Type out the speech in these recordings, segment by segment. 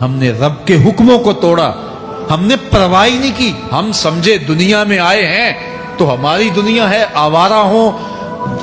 ہم نے رب کے حکموں کو توڑا، ہم نے پرواہ ہی نہیں کی۔ ہم سمجھے دنیا میں آئے ہیں تو ہماری دنیا ہے، آوارہ ہوں،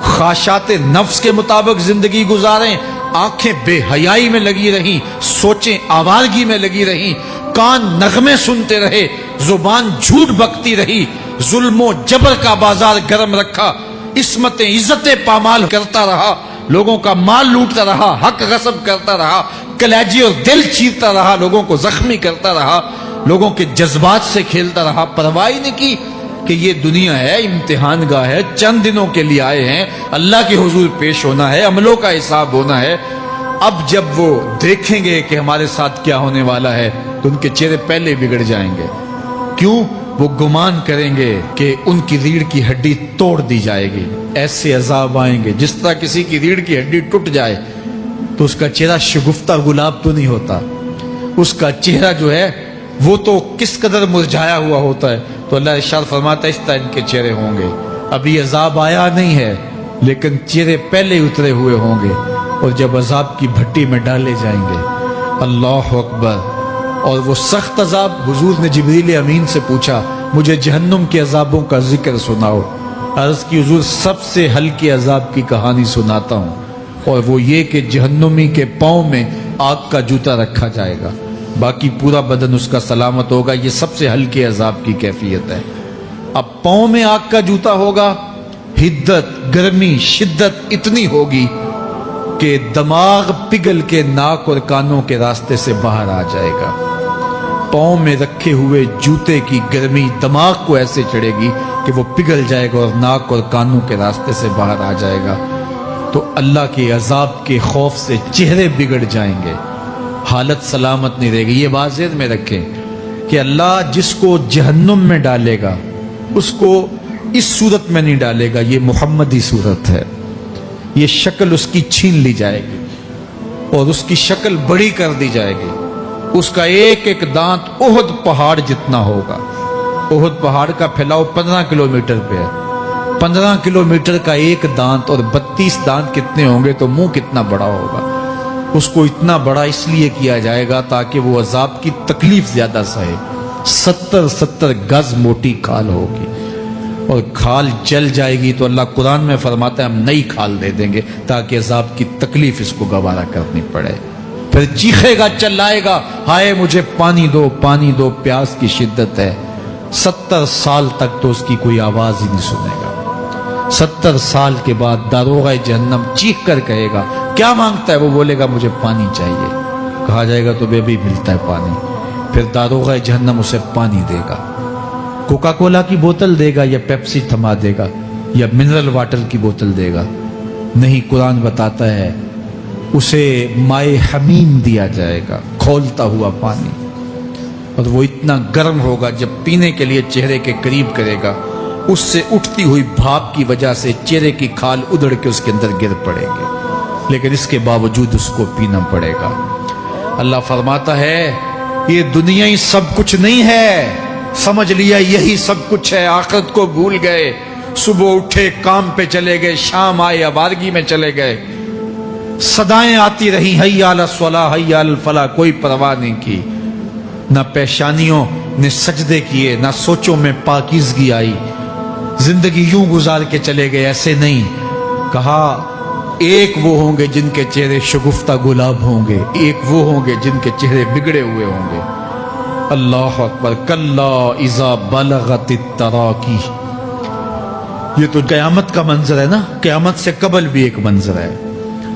خواہشات نفس کے مطابق زندگی گزاریں، آنکھیں بے حیائی میں لگی رہیں، سوچیں آوارگی میں لگی رہیں، کان نغمے سنتے رہے، زبان جھوٹ بکتی رہی، ظلم و جبر کا بازار گرم رکھا، عصمتیں عزتیں پامال کرتا رہا، لوگوں کا مال لوٹتا رہا، حق غصب کرتا رہا، کلیجے اور دل چیرتا رہا، لوگوں کو زخمی کرتا رہا، لوگوں کے جذبات سے کھیلتا رہا، پرواہ نہیں کی کہ یہ دنیا ہے، امتحان گاہ ہے، چند دنوں کے لیے آئے ہیں، اللہ کے حضور پیش ہونا ہے، عملوں کا حساب ہونا ہے۔ اب جب وہ دیکھیں گے کہ ہمارے ساتھ کیا ہونے والا ہے تو ان کے چہرے پہلے بگڑ جائیں گے۔ کیوں؟ وہ گمان کریں گے کہ ان کی ریڑھ کی ہڈی توڑ دی جائے گی، ایسے عذاب آئیں گے جس طرح کسی کی ریڑھ کی ہڈی ٹوٹ جائے تو اس کا چہرہ شگفتہ گلاب تو نہیں ہوتا، اس کا چہرہ جو ہے وہ تو کس قدر مرجھایا ہوا ہوتا ہے۔ تو اللہ ارشاد فرماتا ہے اس طرح ان کے چہرے ہوں گے۔ ابھی عذاب آیا نہیں ہے لیکن چہرے پہلے اترے ہوئے ہوں گے، اور جب عذاب کی بھٹی میں ڈالے جائیں گے، اللہ اکبر، اور وہ سخت عذاب، حضور نے جبریل امین سے پوچھا مجھے جہنم کے عذابوں کا ذکر سناؤ۔ عرض کی حضور سب سے ہلکے عذاب کی کہانی سناتا ہوں، اور وہ یہ کہ جہنمی کے پاؤں میں آگ کا جوتا رکھا جائے گا، باقی پورا بدن اس کا سلامت ہوگا۔ یہ سب سے ہلکے عذاب کی کیفیت ہے۔ اب پاؤں میں آگ کا جوتا ہوگا، حدت، گرمی، شدت اتنی ہوگی کہ دماغ پگھل کے ناک اور کانوں کے راستے سے باہر آ جائے گا۔ پاؤں میں رکھے ہوئے جوتے کی گرمی دماغ کو ایسے چڑھے گی کہ وہ پگھل جائے گا اور ناک اور کانوں کے راستے سے باہر آ جائے گا۔ تو اللہ کے عذاب کے خوف سے چہرے بگڑ جائیں گے، حالت سلامت نہیں رہے گی۔ یہ بات ذہن میں رکھیں کہ اللہ جس کو جہنم میں ڈالے گا اس کو اس صورت میں نہیں ڈالے گا، یہ محمدی صورت ہے، یہ شکل اس کی چھین لی جائے گی اور اس کی شکل بڑی کر دی جائے گی۔ اس کا ایک ایک دانت احد پہاڑ جتنا ہوگا۔ احد پہاڑ کا پھیلاؤ 15 کلومیٹر پہ ہے، 15 کلومیٹر کا ایک دانت، اور 32 دانت کتنے ہوں گے تو منہ کتنا بڑا ہوگا۔ اس کو اتنا بڑا اس لیے کیا جائے گا تاکہ وہ عذاب کی تکلیف زیادہ سہے۔ 70 گز موٹی کھال ہوگی، اور کھال جل جائے گی تو اللہ قرآن میں فرماتا ہے ہم نئی کھال دے دیں گے تاکہ عذاب کی تکلیف اس کو گوارا کرنی پڑے۔ پھر چیخے گا، چلائے گا، ہائے مجھے پانی دو، پانی دو، پیاس کی شدت ہے۔ 70 سال تک تو اس کی کوئی آواز ہی نہیں سنے گا۔ 70 سال کے بعد داروغہ جہنم چیخ کر کہے گا کیا مانگتا ہے؟ وہ بولے گا مجھے پانی چاہیے۔ کہا جائے گا تو بے بھی ملتا ہے پانی۔ پھر داروغہ جہنم اسے پانی دے گا، کوکا کولا کی بوتل دے گا یا پیپسی تھما دے گا یا منرل واٹر کی بوتل دے گا؟ نہیں، قرآن بتاتا ہے اسے مائے حمیم دیا جائے گا، کھولتا ہوا پانی، اور وہ اتنا گرم ہوگا جب پینے کے لیے چہرے کے قریب کرے گا اس سے اٹھتی ہوئی بھاپ کی وجہ سے چہرے کی کھال ادھڑ کے اس کے اندر گر پڑے گی، لیکن اس کے باوجود اس کو پینا پڑے گا۔ اللہ فرماتا ہے یہ دنیا ہی سب کچھ نہیں ہے، سمجھ لیا یہی سب کچھ ہے، آخرت کو بھول گئے، صبح اٹھے کام پہ چلے گئے، شام آئے آوارگی میں چلے گئے، صدائیں آتی رہی حی علی الصلاۃ حی علی الفلاح، کوئی پرواہ نہیں کی، نہ پیشانیوں نے سجدے کیے، نہ سوچوں میں پاکیزگی آئی، زندگی یوں گزار کے چلے گئے۔ ایسے نہیں، کہا ایک وہ ہوں گے جن کے چہرے شگفتہ گلاب ہوں گے، ایک وہ ہوں گے جن کے چہرے بگڑے ہوئے ہوں گے۔ اللہ اکبر، کلا اذا بلغت التراقی، یہ تو قیامت کا منظر ہے نا، قیامت سے قبل بھی ایک منظر ہے،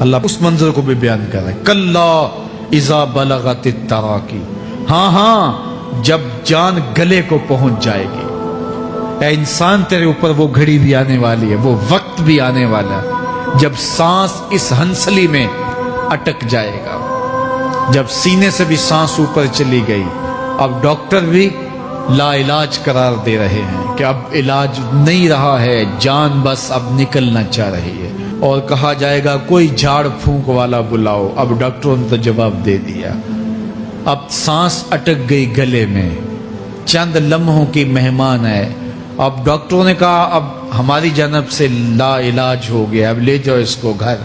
اللہ اس منظر کو بھی بیان کر رہا ہے۔ کلا اذا بلغت التراقی، ہاں جب جان گلے کو پہنچ جائے گی۔ اے انسان تیرے اوپر وہ گھڑی بھی آنے والی ہے، وہ وقت بھی آنے والا ہے جب سانس اس ہنسلی میں اٹک جائے گا، جب سینے سے بھی سانس اوپر چلی گئی، اب ڈاکٹر بھی لا علاج قرار دے رہے ہیں کہ اب علاج نہیں رہا ہے، جان بس اب نکلنا چاہ رہی ہے، اور کہا جائے گا کوئی جھاڑ پھونک والا بلاؤ۔ اب ڈاکٹروں نے تو جواب دے دیا، اب سانس اٹک گئی گلے میں، چند لمحوں کی مہمان ہے۔ اب ڈاکٹروں نے کہا اب ہماری جانب سے لا علاج ہو گیا، اب لے جاؤ اس کو گھر،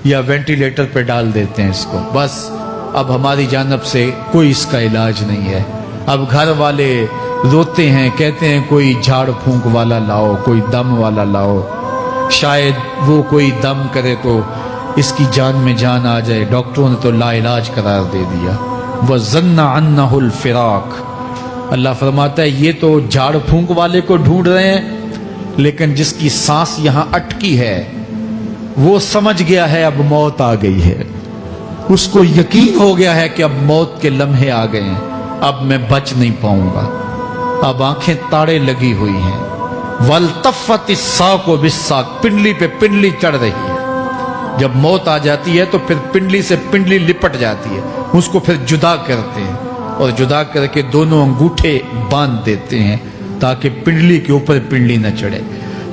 یا وینٹیلیٹر پہ ڈال دیتے ہیں اس کو، بس اب ہماری جانب سے کوئی اس کا علاج نہیں ہے۔ اب گھر والے روتے ہیں، کہتے ہیں کوئی جھاڑ پھونک والا لاؤ، کوئی دم والا لاؤ، شاید وہ کوئی دم کرے تو اس کی جان میں جان آ جائے۔ ڈاکٹروں نے تو لا علاج قرار دے دیا۔ وَظَنَّ عَنَّهُ الْفِرَاقُ، اللہ فرماتا ہے یہ تو جھاڑ پھونک والے کو ڈھونڈ رہے ہیں، لیکن جس کی سانس یہاں اٹکی ہے وہ سمجھ گیا ہے اب موت آ گئی ہے، اس کو یقین ہو گیا ہے کہ اب موت کے لمحے آ گئے ہیں، اب میں بچ نہیں پاؤں گا، اب آنکھیں تاڑے لگی ہوئی ہیں۔ وَالْتَفَّتِ السَّاقُ بِالسَّاقِ، پنڈلی پہ پنڈلی چڑھ رہی ہے۔ جب موت آ جاتی ہے تو پھر پنڈلی سے پنڈلی لپٹ جاتی ہے، اس کو پھر جدا کرتے ہیں اور جدا کر کے دونوں انگوٹھے باندھ دیتے ہیں تاکہ پنڈلی کے اوپر پنڈلی نہ چڑھے۔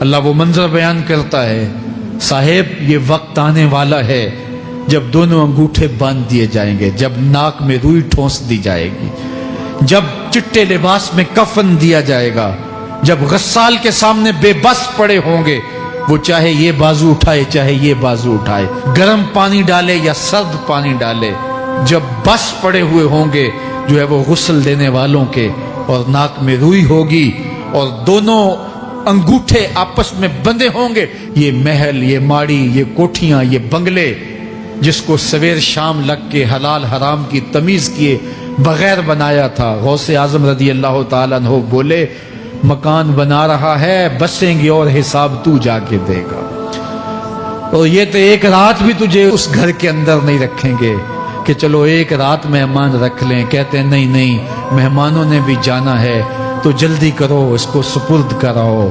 اللہ وہ منظر بیان کرتا ہے، صاحب یہ وقت آنے والا ہے جب دونوں انگوٹھے باندھ دیے جائیں گے، جب ناک میں روئی ٹھونس دی جائے گی، جب چٹے لباس میں کفن دیا جائے گا، جب غسال کے سامنے بے بس پڑے ہوں گے، وہ چاہے یہ بازو اٹھائے چاہے یہ بازو اٹھائے، گرم پانی ڈالے یا سرد پانی ڈالے، جب بس پڑے ہوئے ہوں گے جو ہے وہ غسل دینے والوں کے، اور ناک میں روئی ہوگی اور دونوں انگوٹھے آپس میں بندھے ہوں گے، یہ محل، یہ ماڑی، یہ کوٹھیاں، یہ بنگلے جس کو سویر شام لگ کے حلال حرام کی تمیز کیے بغیر بنایا تھا، غوث اعظم رضی اللہ تعالیٰ عنہ بولے مکان بنا رہا ہے، بسیں گے اور حساب تو جا کے دے گا، اور یہ تو ایک رات بھی تجھے اس گھر کے اندر نہیں رکھیں گے کہ چلو ایک رات مہمان رکھ لیں۔ کہتے ہیں نہیں نہیں، مہمانوں نے بھی جانا ہے تو جلدی کرو، اس کو سپرد کراؤ،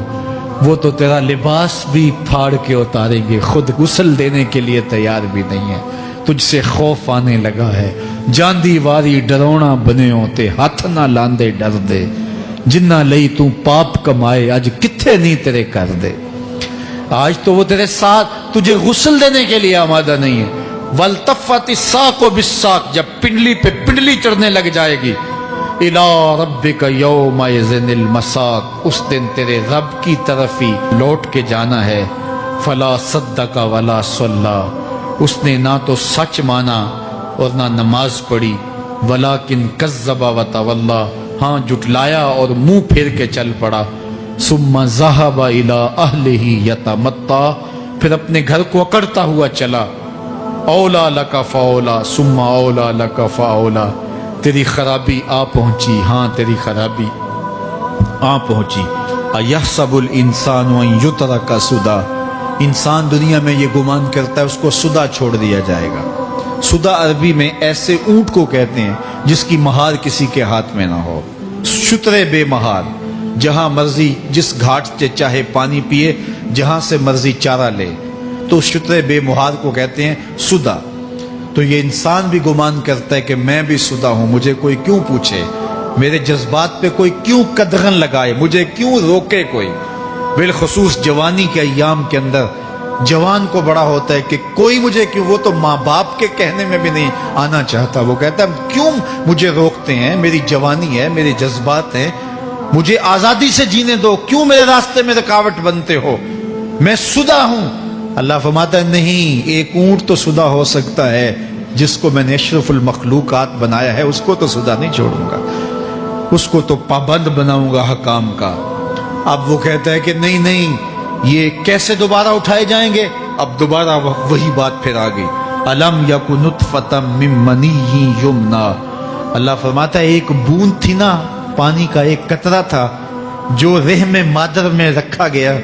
وہ تو تیرا لباس بھی پھاڑ کے اتاریں گے، خود غسل دینے کے لیے تیار بھی نہیں ہے، تجھ سے خوف آنے لگا ہے۔ جاندی واری ڈرونا بنے ہوتے، ہاتھ نہ لاندے ڈر دے، جنہ لئی تو پاپ کمائے اج کتھے نہیں تیرے کر دے۔ آج تو وہ تیرے ساتھ تجھے غسل دینے کے لیے آمادہ نہیں ہے۔ وَالْتَفَّتِ السَّاقُ بِالسَّاقِ، جب پنڈلی پہ پنڈلی چڑھنے لگ جائے گی، إِلَىٰ رَبِّكَ يَوْمَئِذٍ الْمَسَاقُ، اس دن تیرے رب کی طرف ہی لوٹ کے جانا ہے۔ فَلَا صَدَّقَ وَلَا صَلَّىٰ، اس نے نہ تو سچ مانا اور نہ نماز پڑھی، وَلَٰكِنْ كَذَّبَ وَتَوَلَّىٰ، ہاں جھٹلایا اور منہ پھیر کے چل پڑا۔ ثُمَّ ذَهَبَ إِلَىٰ أَهْلِهِ يَتَمَطَّىٰ، پھر اپنے گھر کو اکڑتا ہوا چلا۔ اولا لک فاولا ثم اولا لک فاولا، تیری خرابی آ پہنچی، ہاں تیری خرابی آ پہنچی۔ ایحسب الانسان ان یترک سدی، انسان دنیا میں یہ گمان کرتا ہے اس کو سدا چھوڑ دیا جائے گا۔ سدا عربی میں ایسے اونٹ کو کہتے ہیں جس کی مہار کسی کے ہاتھ میں نہ ہو، شترے بے مہار، جہاں مرضی جس گھاٹ سے چاہے پانی پیے، جہاں سے مرضی چارہ لے، تو شترے بے مہار کو کہتے ہیں سدا۔ تو یہ انسان بھی گمان کرتا ہے کہ میں بھی سدا ہوں، مجھے کوئی کیوں پوچھے، میرے جذبات پہ کوئی کیوں قدغن لگائے، مجھے کیوں روکے کوئی۔ بالخصوص جوانی کے ایام کے اندر جوان کو بڑا ہوتا ہے کہ کوئی مجھے کیوں، وہ تو ماں باپ کے کہنے میں بھی نہیں آنا چاہتا، وہ کہتا ہے کیوں مجھے روکتے ہیں، میری جوانی ہے، میرے جذبات ہیں، مجھے آزادی سے جینے دو، کیوں میرے راستے میں رکاوٹ بنتے ہو، میں سدا ہوں۔ اللہ فرماتا ہے نہیں، ایک اونٹ تو سدا ہو سکتا ہے، جس کو میں نے اشرف المخلوقات بنایا ہے اس کو تو سدا نہیں چھوڑوں گا، اس کو تو پابند بناؤں گا حکام کا۔ اب وہ کہتا ہے کہ نہیں نہیں، یہ کیسے دوبارہ اٹھائے جائیں گے؟ اب دوبارہ وہی بات پھر آ گئی، الم یک نطفۃ من منی یمنی، اللہ فرماتا ہے ایک بوند تھی نا، پانی کا ایک قطرہ تھا جو رحم مادر میں رکھا گیا،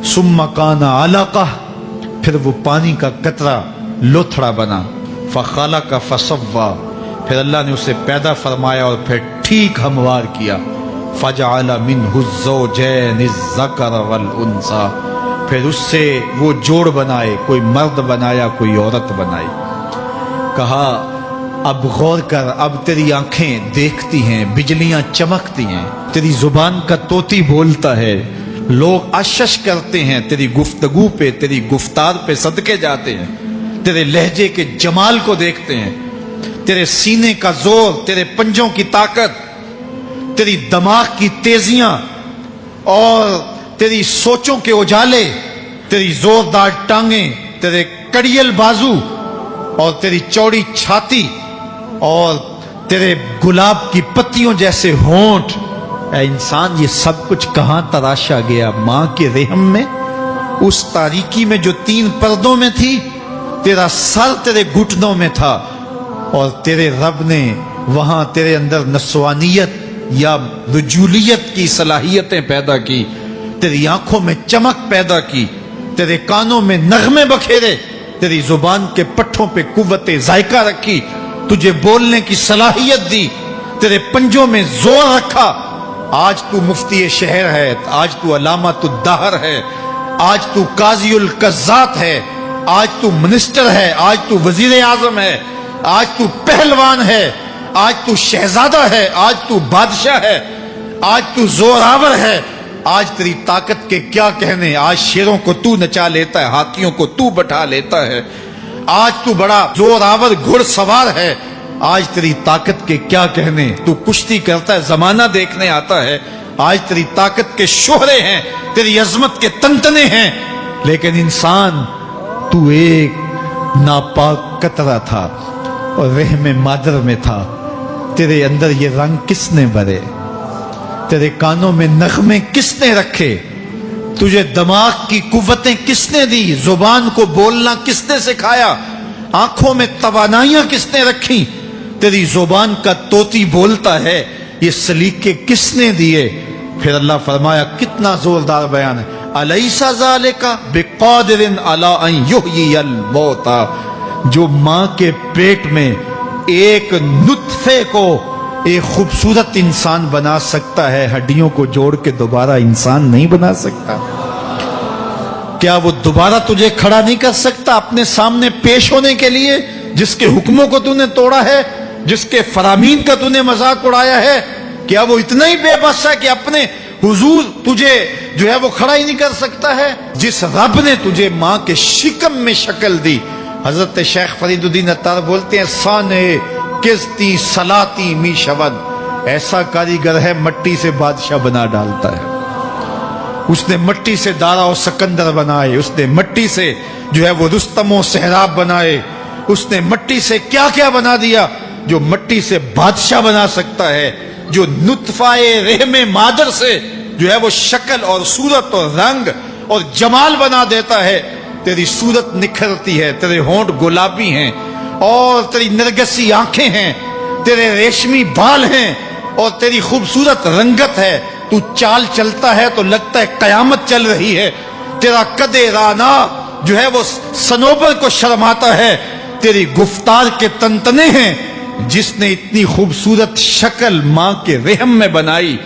ثم کان علقہ، پھر وہ پانی کا قطرہ لوتھڑا بنا، فخلق فسوی، پھر اللہ نے اسے پیدا فرمایا اور پھر ٹھیک ہموار کیا، فجعل منہ الزوجین الذکر والانثی، پھر اس سے وہ جوڑ بنائے، کوئی مرد بنایا کوئی عورت بنائی۔ کہا اب غور کر، اب تیری آنکھیں دیکھتی ہیں، بجلیاں چمکتی ہیں، تیری زبان کا طوطی بولتا ہے، لوگ اشش کرتے ہیں تیری گفتگو پہ، تیری گفتار پہ صدقے جاتے ہیں، تیرے لہجے کے جمال کو دیکھتے ہیں، تیرے سینے کا زور، تیرے پنجوں کی طاقت، تیری دماغ کی تیزیاں اور تیری سوچوں کے اجالے، تیری زوردار ٹانگیں، تیرے کڑیل بازو اور تیری چوڑی چھاتی اور تیرے گلاب کی پتیوں جیسے ہونٹ، اے انسان یہ سب کچھ کہاں تراشا گیا؟ ماں کے رحم میں، اس تاریکی میں جو 3 پردوں میں تھی، تیرا سر تیرے گھٹنوں میں تھا، اور تیرے رب نے وہاں تیرے اندر نسوانیت یا رجولیت کی صلاحیتیں پیدا کی، تیری آنکھوں میں چمک پیدا کی، تیرے کانوں میں نغمے بکھیرے، تیری زبان کے پٹھوں پہ قوت ذائقہ رکھی، تجھے بولنے کی صلاحیت دی، تیرے پنجوں میں زور رکھا۔ آج تو مفتی شہر ہے، آج تو علامۃ الدہر ہے، آج تو قاضی القضات ہے، آج تو منسٹر ہے، آج تو وزیر اعظم ہے، آج تو پہلوان ہے، آج تو شہزادہ ہے، آج تو بادشاہ ہے، آج تو زوراور ہے، آج تیری طاقت کے کیا کہنے، آج شیروں کو تو نچا لیتا ہے، ہاتھیوں کو تو بٹھا لیتا ہے، آج تو بڑا زوراور گھڑ سوار ہے، آج تیری طاقت کے کیا کہنے، تو کشتی کرتا ہے، زمانہ دیکھنے آتا ہے، آج تیری طاقت کے شوہرے ہیں، تیری عظمت کے تنتنے ہیں، لیکن انسان تو ایک ناپاک قطرہ تھا اور رحم مادر میں تھا۔ تیرے اندر یہ رنگ کس نے بھرے؟ تیرے کانوں میں نغمے کس نے رکھے؟ تجھے دماغ کی قوتیں کس نے دی؟ زبان کو بولنا کس نے سکھایا؟ آنکھوں میں توانائیاں کس نے رکھی؟ تیری زبان کا طوطی بولتا ہے، یہ سلیقے کس نے دیے؟ پھر اللہ فرمایا، کتنا زوردار بیان ہے، الیس ذالک بقادر علی ان یحیی الموتى، جو ماں کے پیٹ میں ایک نطفے کو ایک خوبصورت انسان بنا سکتا ہے، ہڈیوں کو جوڑ کے دوبارہ انسان نہیں بنا سکتا؟ کیا وہ دوبارہ تجھے کھڑا نہیں کر سکتا اپنے سامنے پیش ہونے کے لیے، جس کے حکموں کو تو نے توڑا ہے، جس کے فرامین کا تو نے مذاق اڑایا ہے؟ کیا وہ اتنا ہی بے بس ہے کہ اپنے حضور تجھے جو ہے وہ کھڑا ہی نہیں کر سکتا ہے؟ جس رب نے تجھے ماں کے شکم میں شکل دی، حضرت شیخ فرید الدین عطار بولتے ہیں، سانے کستی سلاتی می شود، ایسا کاریگر ہے مٹی سے بادشاہ بنا ڈالتا ہے۔ اس نے مٹی سے دارا و سکندر بنائے، اس نے مٹی سے جو ہے وہ رستم و سہراب بنائے، اس نے مٹی سے کیا کیا بنا دیا، جو مٹی سے بادشاہ بنا سکتا ہے، جو نطفہ رحم مادر سے جو ہے وہ شکل اور صورت اور رنگ اور جمال بنا دیتا ہے۔ تیری صورت نکھرتی ہے، تیرے ہونٹ گلابی ہیں اور تیری نرگسی آنکھیں ہیں، تیرے ریشمی بال ہیں اور تیری خوبصورت رنگت ہے، تو چال چلتا ہے تو لگتا ہے قیامت چل رہی ہے، تیرا قد رانا جو ہے وہ صنوبر کو شرماتا ہے، تیری گفتار کے تنتنے ہیں۔ جس نے اتنی خوبصورت شکل ماں کے رحم میں بنائی،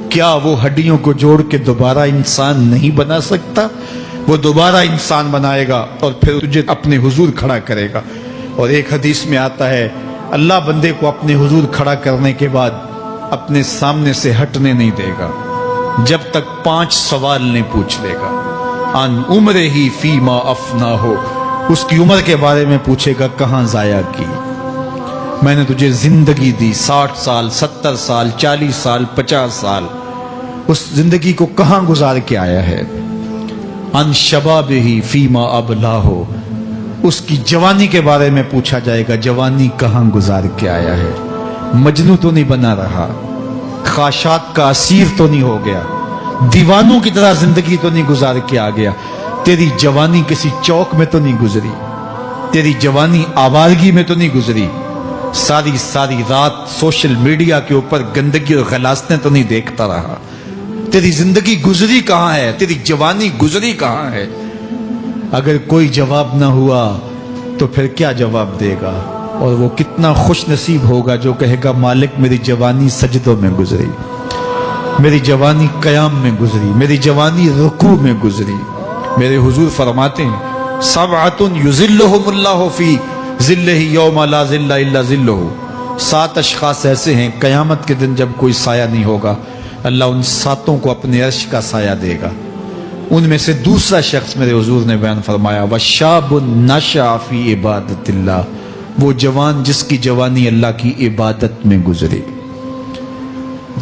کیا وہ ہڈیوں کو جوڑ کے دوبارہ انسان نہیں بنا سکتا؟ وہ دوبارہ انسان بنائے گا اور پھر تجھے اپنے حضور کھڑا کرے گا۔ اور ایک حدیث میں آتا ہے، اللہ بندے کو اپنے حضور کھڑا کرنے کے بعد اپنے سامنے سے ہٹنے نہیں دے گا جب تک 5 سوال نہیں پوچھ لے گا۔ ان عمرہ ہی فیما افنا ہو، اس کی عمر کے بارے میں پوچھے گا، کہاں ضائع کی؟ میں نے تجھے زندگی دی، 60 سال 70 سال 40 سال 50 سال، اس زندگی کو کہاں گزار کے آیا ہے؟ ان شبابہ فیما ابلا ہو، اس کی جوانی کے بارے میں پوچھا جائے گا، جوانی کہاں گزار کے آیا ہے؟ مجنوں تو نہیں بنا رہا، خواہشات کا اسیر تو نہیں ہو گیا، دیوانوں کی طرح زندگی تو نہیں گزار کے آ گیا؟ تیری جوانی کسی چوک میں تو نہیں گزری، تیری جوانی آوارگی میں تو نہیں گزری، ساری رات سوشل میڈیا کے اوپر گندگی اور غلاظتیں تو نہیں دیکھتا رہا؟ تیری زندگی گزری کہاں ہے؟ تیری جوانی گزری کہاں ہے؟ اگر کوئی جواب نہ ہوا تو پھر کیا جواب دے گا؟ اور وہ کتنا خوش نصیب ہوگا جو کہے گا، مالک میری جوانی سجدوں میں گزری، میری جوانی قیام میں گزری، میری جوانی رکوع میں گزری۔ میرے حضور فرماتے ہیں، سبعۃ یظلھم اللہ فی ظلہ یوم لا ظل الا ظلہ، 7 اشخاص ایسے ہیں قیامت کے دن جب کوئی سایہ نہیں ہوگا، اللہ ان 7 کو اپنے عرش کا سایہ دے گا۔ ان میں سے دوسرا شخص میرے حضور نے بیان فرمایا، وشاب نشأ فی عبادت اللہ، وہ جوان جس کی جوانی اللہ کی عبادت میں گزری۔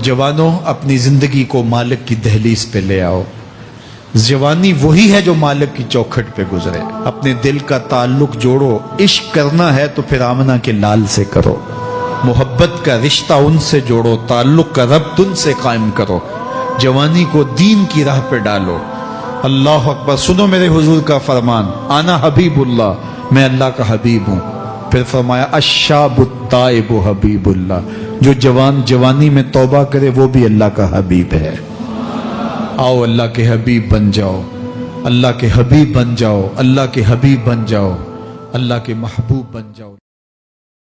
جوانوں، اپنی زندگی کو مالک کی دہلیز پہ لے آؤ۔ جوانی وہی ہے جو مالک کی چوکھٹ پہ گزرے۔ اپنے دل کا تعلق جوڑو، عشق کرنا ہے تو پھر آمنہ کے لال سے کرو۔ محبت کا رشتہ ان سے جوڑو، تعلق کا ربط ان سے قائم کرو، جوانی کو دین کی راہ پہ ڈالو۔ اللہ اکبر۔ سنو میرے حضور کا فرمان، انا حبیب اللہ، میں اللہ کا حبیب ہوں۔ پھر فرمایا الشاب التائب حبیب اللہ، جو جوان جوانی میں توبہ کرے وہ بھی اللہ کا حبیب ہے۔ آؤ اللہ کے حبیب بن جاؤ، اللہ کے حبیب بن جاؤ، اللہ کے حبیب بن جاؤ، اللہ کے محبوب بن جاؤ۔